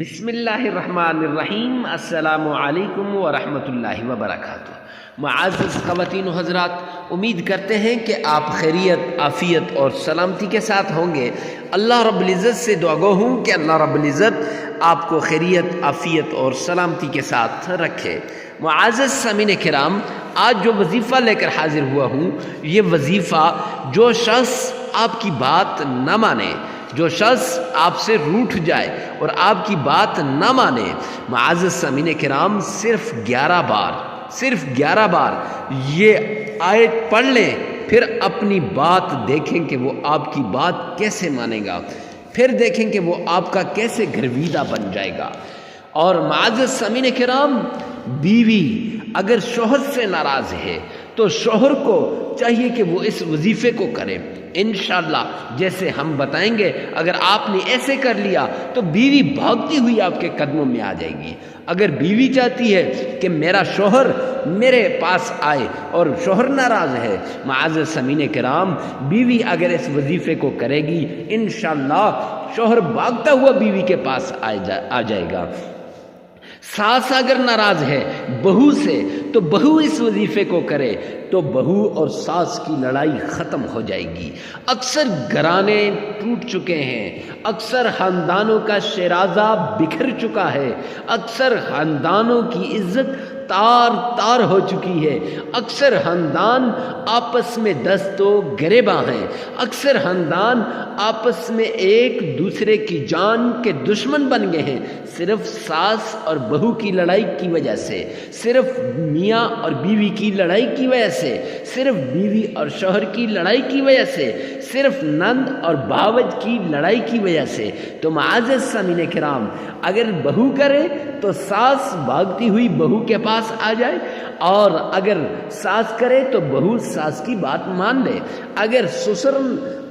بسم اللہ الرحمن الرحیم۔ السلام علیکم ورحمۃ اللہ وبرکاتہ۔ معزز خواتین و حضرات، امید کرتے ہیں کہ آپ خیریت، عافیت اور سلامتی کے ساتھ ہوں گے۔ اللہ رب العزت سے دعا گو ہوں کہ اللہ رب العزت آپ کو خیریت، عافیت اور سلامتی کے ساتھ رکھے۔ معزز سامعین کرام، آج جو وظیفہ لے کر حاضر ہوا ہوں، یہ وظیفہ جو شخص آپ کی بات نہ مانے، جو شخص آپ سے روٹھ جائے اور آپ کی بات نہ مانے، معزز سامعین کرام، صرف 11 بار یہ آیت پڑھ لیں، پھر اپنی بات دیکھیں کہ وہ آپ کی بات کیسے مانے گا، پھر دیکھیں کہ وہ آپ کا کیسے گرویدہ بن جائے گا۔ اور معزز سامعین کرام، بیوی اگر شوہر سے ناراض ہے تو شوہر کو چاہیے کہ وہ اس وظیفے کو کرے۔ انشاءاللہ جیسے ہم بتائیں گے، اگر آپ نے ایسے کر لیا تو بیوی بھاگتی ہوئی آپ کے قدموں میں آ جائے گی۔ اگر بیوی چاہتی ہے کہ میرا شوہر میرے پاس آئے اور شوہر ناراض ہے، معزز سامعین کرام، بیوی اگر اس وظیفے کو کرے گی، انشاءاللہ شوہر بھاگتا ہوا بیوی کے پاس آ جائے گا۔ ساس اگر ناراض ہے بہو سے تو بہو اس وظیفے کو کرے تو بہو اور ساس کی لڑائی ختم ہو جائے گی۔ اکثر گھرانے ٹوٹ چکے ہیں، اکثر خاندانوں کا شیرازہ بکھر چکا ہے، اکثر خاندانوں کی عزت تار ہو چکی ہے، اکثر خاندان آپس میں دست و گریباں ہیں، اکثر خاندان آپس میں ایک دوسرے کی جان کے دشمن بن گئے ہیں، صرف ساس اور بہو کی لڑائی کی وجہ سے، صرف میاں اور بیوی کی لڑائی کی وجہ سے، صرف بیوی اور شوہر کی لڑائی کی وجہ سے، صرف نند اور بھاوج کی لڑائی کی وجہ سے۔ تو معزز سامعین کرام، اگر بہو کرے تو ساس بھاگتی ہوئی بہو کے پاس آ جائے، اور اگر ساس کرے تو بہو ساس کی بات مان لے۔ اگر سسر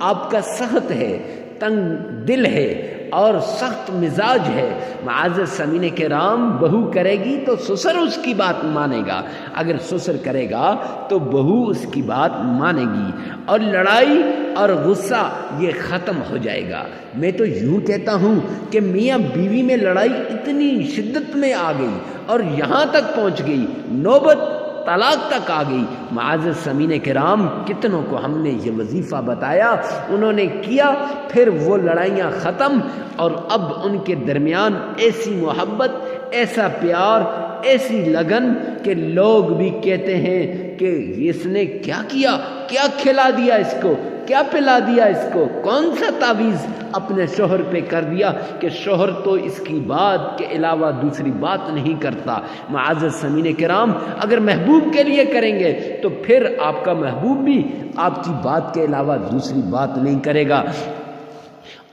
آپ کا سخت ہے، تنگ دل ہے اور سخت مزاج ہے، معزز سامعین کرام، بہو کرے گی تو سسر اس کی بات مانے گا، اگر سسر کرے گا تو بہو اس کی بات مانے گی، اور لڑائی اور غصہ یہ ختم ہو جائے گا۔ میں تو یوں کہتا ہوں کہ میاں بیوی میں لڑائی اتنی شدت میں آ گئی اور یہاں تک پہنچ گئی، نوبت طلاق تک آ گئی۔ معزز سامعین کرام، کتنوں کو ہم نے یہ وظیفہ بتایا، انہوں نے کیا، پھر وہ لڑائیاں ختم، اور اب ان کے درمیان ایسی محبت، ایسا پیار، ایسی لگن کہ لوگ بھی کہتے ہیں کہ اس نے کیا کیا، کیا کھلا دیا اس کو، کیا پلا دیا اس کو، کون سا تعویذ اپنے شوہر پہ کر دیا کہ شوہر تو اس کی بات کے علاوہ دوسری بات نہیں کرتا۔ معزز سامعین کرام، اگر محبوب کے لیے کریں گے تو پھر آپ کا محبوب بھی آپ کی بات کے علاوہ دوسری بات نہیں کرے گا۔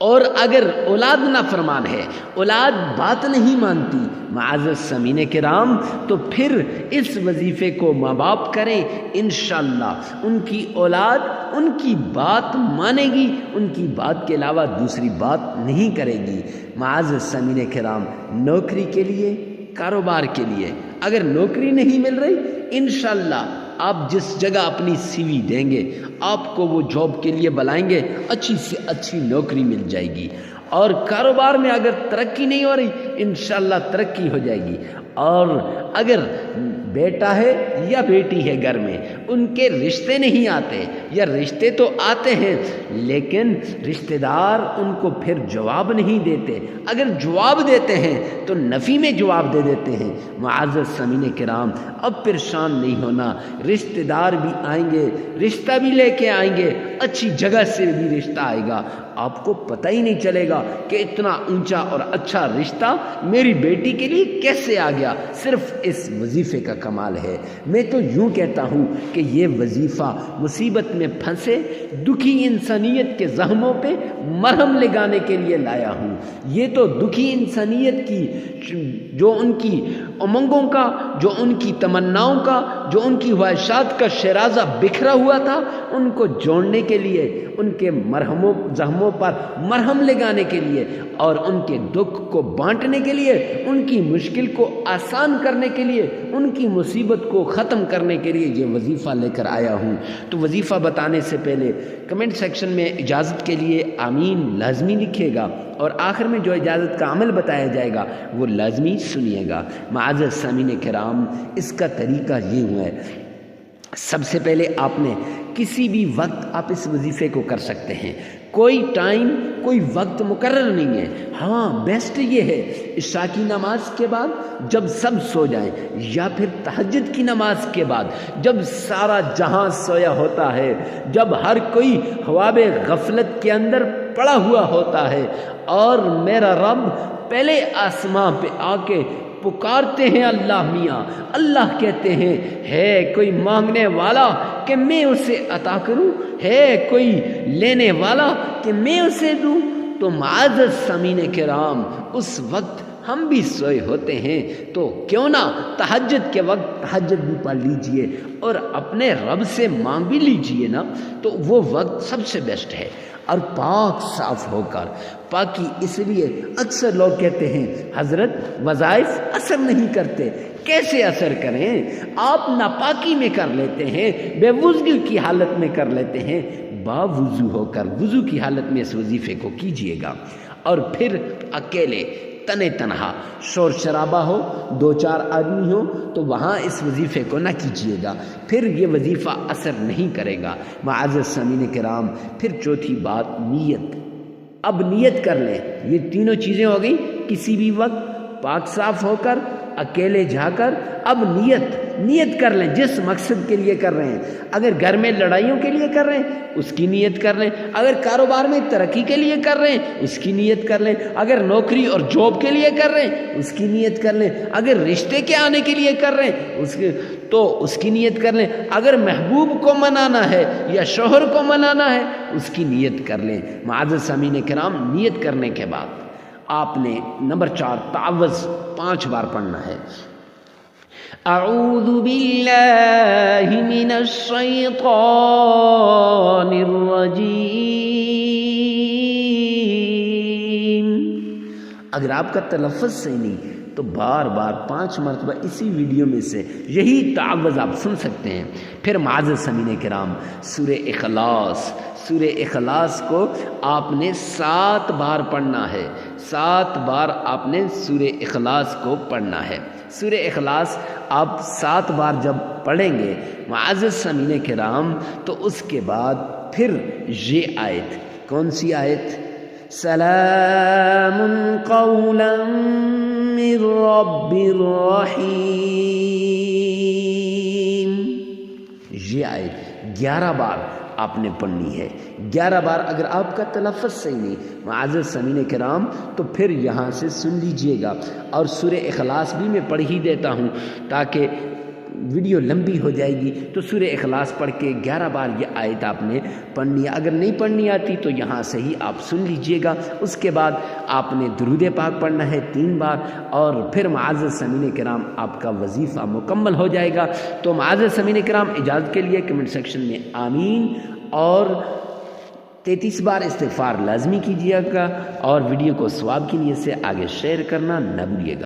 اور اگر اولاد نافرمان ہے، اولاد بات نہیں مانتی، معزز سامعین کرام، تو پھر اس وظیفے کو ماں باپ کریں، انشاءاللہ ان کی اولاد ان کی بات مانے گی، ان کی بات کے علاوہ دوسری بات نہیں کرے گی۔ معزز سامعین کرام، نوکری کے لیے، کاروبار کے لیے اگر نوکری نہیں مل رہی، انشاءاللہ آپ جس جگہ اپنی سی وی دیں گے، آپ کو وہ جاب کے لیے بلائیں گے، اچھی سے اچھی نوکری مل جائے گی۔ اور کاروبار میں اگر ترقی نہیں ہو رہی، انشاءاللہ ترقی ہو جائے گی۔ اور اگر بیٹا ہے یا بیٹی ہے گھر میں، ان کے رشتے نہیں آتے، یا رشتے تو آتے ہیں لیکن رشتہ دار ان کو پھر جواب نہیں دیتے، اگر جواب دیتے ہیں تو نفی میں جواب دے دیتے ہیں۔ معزز سامعین کرام، اب پریشان نہیں ہونا، رشتہ دار بھی آئیں گے، رشتہ بھی لے کے آئیں گے، اچھی جگہ سے بھی رشتہ آئے گا، آپ کو پتہ ہی نہیں چلے گا کہ اتنا اونچا اور اچھا رشتہ میری بیٹی کے لیے کیسے آ گیا، صرف اس وظیفے کا کمال ہے۔ میں تو یوں کہتا ہوں کہ یہ وظیفہ مصیبت میں پھنسے دکھی انسانیت کے زخموں پہ مرہم لگانے کے لیے لایا ہوں۔ یہ تو دکھی انسانیت کی، جو ان کی امنگوں کا، جو ان کی تمناؤں کا، جو ان کی خواہشات کا شیرازہ بکھرا ہوا تھا، ان کو جوڑنے کے لیے، ان کے مرہموں زخموں دردوں پر مرہم لگانے کے لیے اور ان کے دکھ کو بانٹنے کے لیے، ان کی مشکل کو آسان کرنے کے لیے، ان کی مصیبت کو ختم کرنے کے لیے یہ وظیفہ لے کر آیا ہوں۔ تو وظیفہ بتانے سے پہلے کمنٹ سیکشن میں اجازت کے لیے آمین لازمی لکھیے گا، اور آخر میں جو اجازت کا عمل بتایا جائے گا وہ لازمی سنیے گا۔ معزز سامعین کرام، اس کا طریقہ یہ ہے، سب سے پہلے آپ نے کسی بھی وقت آپ اس وظیفے کو کر سکتے ہیں، کوئی ٹائم کوئی وقت مقرر نہیں ہے۔ ہاں بیسٹ یہ ہے عشاء کی نماز کے بعد جب سب سو جائیں، یا پھر تہجد کی نماز کے بعد جب سارا جہاں سویا ہوتا ہے، جب ہر کوئی خواب غفلت کے اندر پڑا ہوا ہوتا ہے اور میرا رب پہلے آسمان پہ آ کے پکارتے ہیں اللہ میاں، اللہ کہتے ہیں ہے کوئی مانگنے والا کہ میں اسے عطا کروں، ہے کوئی لینے والا کہ میں اسے دوں، تو معزز سامعین کرام اس وقت ہم بھی سوئے ہوتے ہیں، تو کیوں نہ تہجد کے وقت تہجد بھی پڑھ لیجئے اور اپنے رب سے مانگ بھی لیجئے نا، تو وہ وقت سب سے بیسٹ ہے۔ اور پاک صاف ہو کر، پاکی اس لیے اکثر لوگ کہتے ہیں حضرت وظائف اثر نہیں کرتے، کیسے اثر کریں؟ آپ ناپاکی میں کر لیتے ہیں، بے وضو کی حالت میں کر لیتے ہیں، با وضو ہو کر وضو کی حالت میں اس وظیفے کو کیجئے گا، اور پھر اکیلے تنے تنہا، شور شرابہ ہو، دو چار آدمی ہو تو وہاں اس وظیفے کو نہ کیجیے گا، پھر یہ وظیفہ اثر نہیں کرے گا۔ معزز سامعین کرام، پھر چوتھی بات نیت۔ اب نیت کر لیں، یہ تینوں چیزیں ہو گئی، کسی بھی وقت پاک صاف ہو کر، اکیلے جا کر، اب نیت کر لیں جس مقصد کے لیے کر رہے ہیں۔ اگر گھر میں لڑائیوں کے لیے کر رہے ہیں اس کی نیت کر لیں، اگر کاروبار میں ترقی کے لیے کر رہے ہیں اس کی نیت کر لیں، اگر نوکری اور جاب کے لیے کر رہے ہیں اس کی نیت کر لیں، اگر رشتے کے آنے کے لیے کر رہے ہیں تو اس کی نیت کر لیں، اگر محبوب کو منانا ہے یا شوہر کو منانا ہے اس کی نیت کر لیں۔ معزز سامعین کرام، نیت کرنے کے بعد آپ نے نمبر 4 تعوذ 5 بار پڑھنا ہے۔ اعوذ باللہ من الشیطان الرجیم۔ اگر آپ کا تلفظ صحیح نہیں تو بار بار 5 مرتبہ اسی ویڈیو میں سے یہی تعوذ آپ سن سکتے ہیں۔ پھر معزز سامعین کرام، سورہ اخلاص کو آپ نے 7 بار پڑھنا ہے، 7 بار آپ نے سورہ اخلاص کو پڑھنا ہے۔ سورہ اخلاص آپ 7 بار جب پڑھیں گے معزز سامعین کرام، تو اس کے بعد پھر یہ آیت، کون سی آیت؟ سلام قولا من رب الرحیم، یہ آیت 11 بار آپ نے پڑھنی ہے۔ 11 بار اگر آپ کا تلفظ صحیح نہیں معزز سامعین کرام تو پھر یہاں سے سن لیجئے گا، اور سورہ اخلاص بھی میں پڑھ ہی دیتا ہوں تاکہ ویڈیو لمبی ہو جائے گی، تو سورہ اخلاص پڑھ کے 11 بار یہ آیت آپ نے پڑھنی ہے۔ اگر نہیں پڑھنی آتی تو یہاں سے ہی آپ سن لیجئے گا۔ اس کے بعد آپ نے درود پاک پڑھنا ہے 3 بار، اور پھر معزز سامعین کرام آپ کا وظیفہ مکمل ہو جائے گا۔ تو معزز سامعین کرام، اجازت کے لیے کمنٹ سیکشن میں آمین اور 33 بار استغفار لازمی کیجیے گا، اور ویڈیو کو ثواب کی نیت سے آگے شیئر کرنا نہ بھولیے گا۔